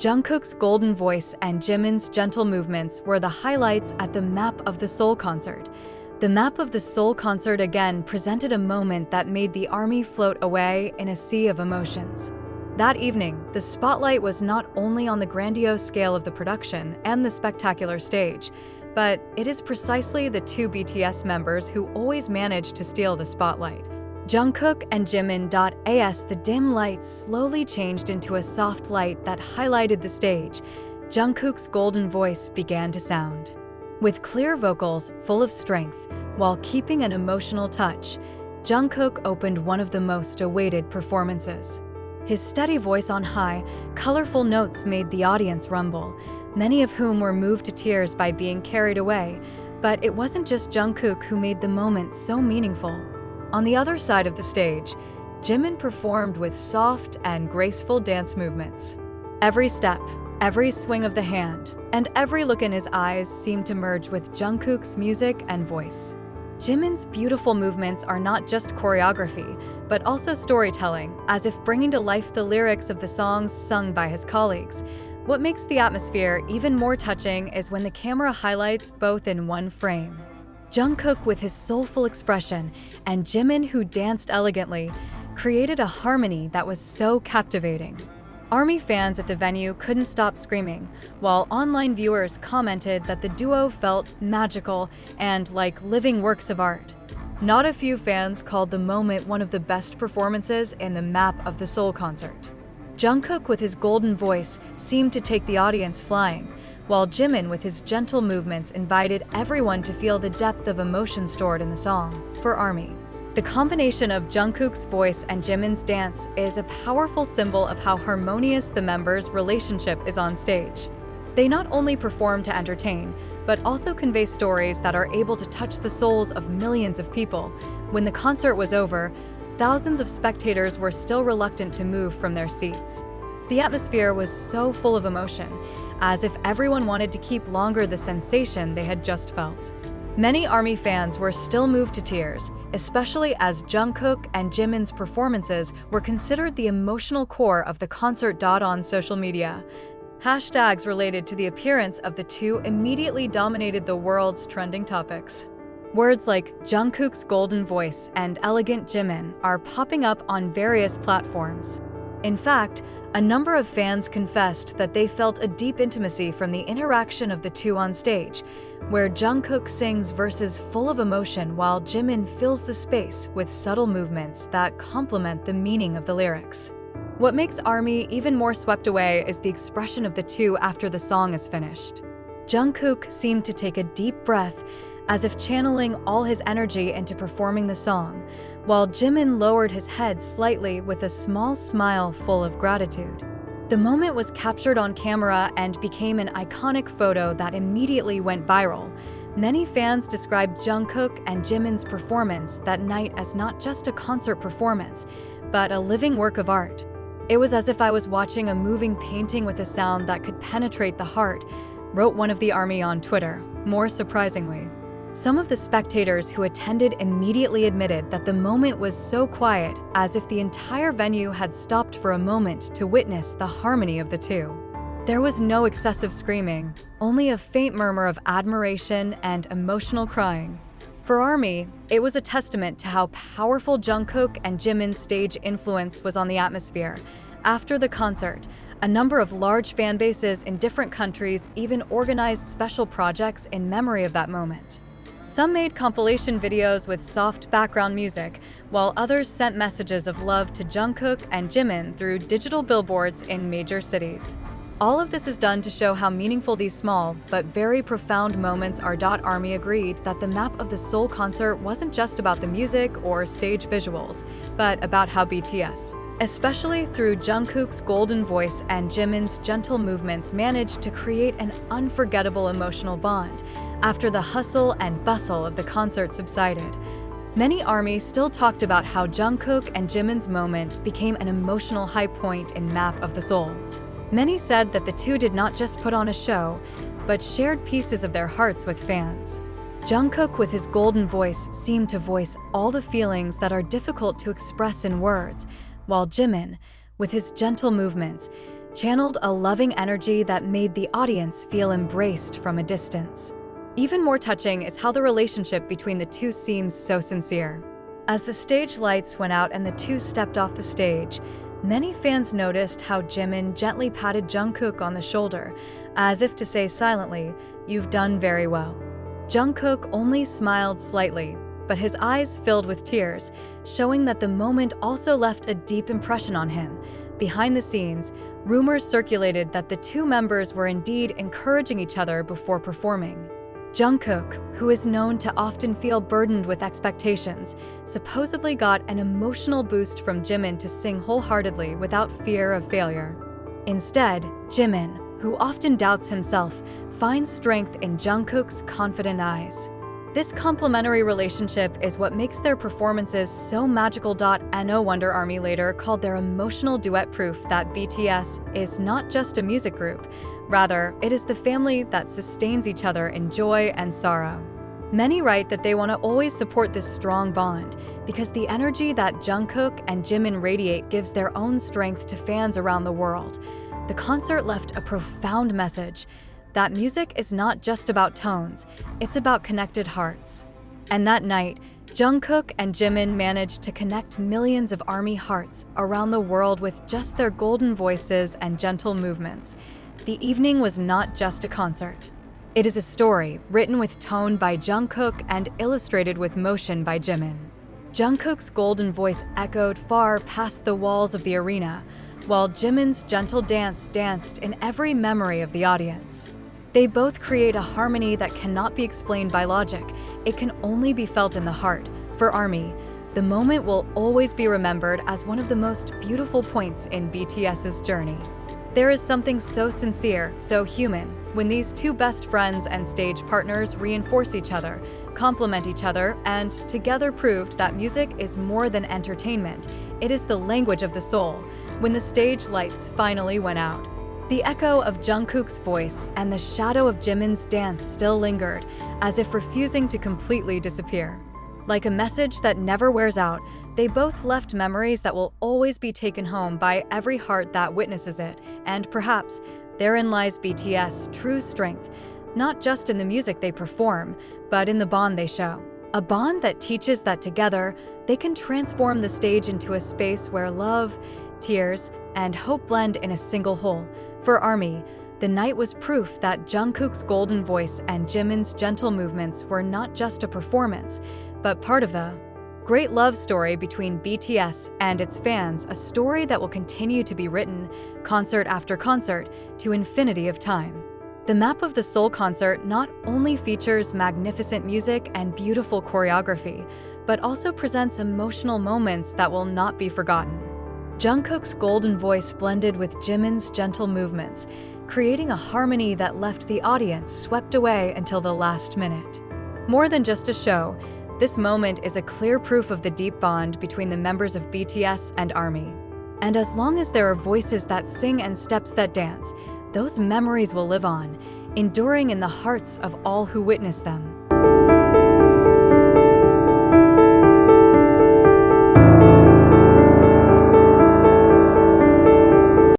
Jungkook's golden voice and Jimin's gentle movements were the highlights at the Map of the Soul concert. The Map of the Soul concert again presented a moment that made the ARMY float away in a sea of emotions. That evening, the spotlight was not only on the grandiose scale of the production and the spectacular stage, but it is precisely the two BTS members who always manage to steal the spotlight. Jungkook and Jimin. As the dim lights slowly changed into a soft light that highlighted the stage, Jungkook's golden voice began to sound. With clear vocals full of strength, while keeping an emotional touch, Jungkook opened one of the most awaited performances. His steady voice on high, colorful notes made the audience rumble, many of whom were moved to tears by being carried away. But it wasn't just Jungkook who made the moment so meaningful. On the other side of the stage, Jimin performed with soft and graceful dance movements. Every step, every swing of the hand, and every look in his eyes seemed to merge with Jungkook's music and voice. Jimin's beautiful movements are not just choreography, but also storytelling, as if bringing to life the lyrics of the songs sung by his colleagues. What makes the atmosphere even more touching is when the camera highlights both in one frame. Jungkook with his soulful expression and Jimin, who danced elegantly, created a harmony that was so captivating. ARMY fans at the venue couldn't stop screaming, while online viewers commented that the duo felt magical and like living works of art. Not a few fans called the moment one of the best performances in the Map of the Soul concert. Jungkook with his golden voice seemed to take the audience flying, while Jimin with his gentle movements invited everyone to feel the depth of emotion stored in the song. For ARMY, the combination of Jungkook's voice and Jimin's dance is a powerful symbol of how harmonious the members' relationship is on stage. They not only perform to entertain, but also convey stories that are able to touch the souls of millions of people. When the concert was over, thousands of spectators were still reluctant to move from their seats. The atmosphere was so full of emotion, as if everyone wanted to keep longer the sensation they had just felt. Many ARMY fans were still moved to tears, especially as Jungkook and Jimin's performances were considered the emotional core of the concert. On social media, hashtags related to the appearance of the two immediately dominated the world's trending topics. Words like Jungkook's golden voice and elegant Jimin are popping up on various platforms. In fact, a number of fans confessed that they felt a deep intimacy from the interaction of the two on stage, where Jungkook sings verses full of emotion while Jimin fills the space with subtle movements that complement the meaning of the lyrics. What makes ARMY even more swept away is the expression of the two after the song is finished. Jungkook seemed to take a deep breath, as if channeling all his energy into performing the song, while Jimin lowered his head slightly with a small smile full of gratitude. The moment was captured on camera and became an iconic photo that immediately went viral. Many fans described Jungkook and Jimin's performance that night as not just a concert performance, but a living work of art. It was as if I was watching a moving painting with a sound that could penetrate the heart, wrote one of the ARMY on Twitter. More surprisingly, some of the spectators who attended immediately admitted that the moment was so quiet, as if the entire venue had stopped for a moment to witness the harmony of the two. There was no excessive screaming, only a faint murmur of admiration and emotional crying. For ARMY, it was a testament to how powerful Jungkook and Jimin's stage influence was on the atmosphere. After the concert, a number of large fan bases in different countries even organized special projects in memory of that moment. Some made compilation videos with soft background music, while others sent messages of love to Jungkook and Jimin through digital billboards in major cities. All of this is done to show how meaningful these small but very profound moments are. ARMY agreed that the Map of the Soul concert wasn't just about the music or stage visuals, but about how BTS, especially through Jungkook's golden voice and Jimin's gentle movements, managed to create an unforgettable emotional bond. After the hustle and bustle of the concert subsided, many ARMY still talked about how Jungkook and Jimin's moment became an emotional high point in Map of the Soul. Many said that the two did not just put on a show, but shared pieces of their hearts with fans. Jungkook with his golden voice seemed to voice all the feelings that are difficult to express in words, while Jimin, with his gentle movements, channeled a loving energy that made the audience feel embraced from a distance. Even more touching is how the relationship between the two seems so sincere. As the stage lights went out and the two stepped off the stage, many fans noticed how Jimin gently patted Jungkook on the shoulder, as if to say silently, "You've done very well." Jungkook only smiled slightly, but his eyes filled with tears, showing that the moment also left a deep impression on him. Behind the scenes, rumors circulated that the two members were indeed encouraging each other before performing. Jungkook, who is known to often feel burdened with expectations, supposedly got an emotional boost from Jimin to sing wholeheartedly without fear of failure. Instead, Jimin, who often doubts himself, finds strength in Jungkook's confident eyes. This complementary relationship is what makes their performances so magical. No wonder ARMY later called their emotional duet proof that BTS is not just a music group, rather, it is the family that sustains each other in joy and sorrow. Many write that they want to always support this strong bond because the energy that Jungkook and Jimin radiate gives their own strength to fans around the world. The concert left a profound message that music is not just about tones, it's about connected hearts. And that night, Jungkook and Jimin managed to connect millions of ARMY hearts around the world with just their golden voices and gentle movements. The evening was not just a concert. It is a story written with tone by Jungkook and illustrated with motion by Jimin. Jungkook's golden voice echoed far past the walls of the arena, while Jimin's gentle dance danced in every memory of the audience. They both create a harmony that cannot be explained by logic. It can only be felt in the heart. For ARMY, the moment will always be remembered as one of the most beautiful points in BTS's journey. There is something so sincere, so human, when these two best friends and stage partners reinforce each other, complement each other, and together proved that music is more than entertainment. It is the language of the soul. When the stage lights finally went out, the echo of Jungkook's voice and the shadow of Jimin's dance still lingered, as if refusing to completely disappear. Like a message that never wears out, they both left memories that will always be taken home by every heart that witnesses it, and perhaps therein lies BTS' true strength, not just in the music they perform, but in the bond they show. A bond that teaches that together, they can transform the stage into a space where love, tears, and hope blend in a single whole. For ARMY, the night was proof that Jungkook's golden voice and Jimin's gentle movements were not just a performance, but part of the great love story between BTS and its fans, a story that will continue to be written, concert after concert, to infinity of time. The Map of the Soul concert not only features magnificent music and beautiful choreography, but also presents emotional moments that will not be forgotten. Jungkook's golden voice blended with Jimin's gentle movements, creating a harmony that left the audience swept away until the last minute. More than just a show, this moment is a clear proof of the deep bond between the members of BTS and ARMY. And as long as there are voices that sing and steps that dance, those memories will live on, enduring in the hearts of all who witness them.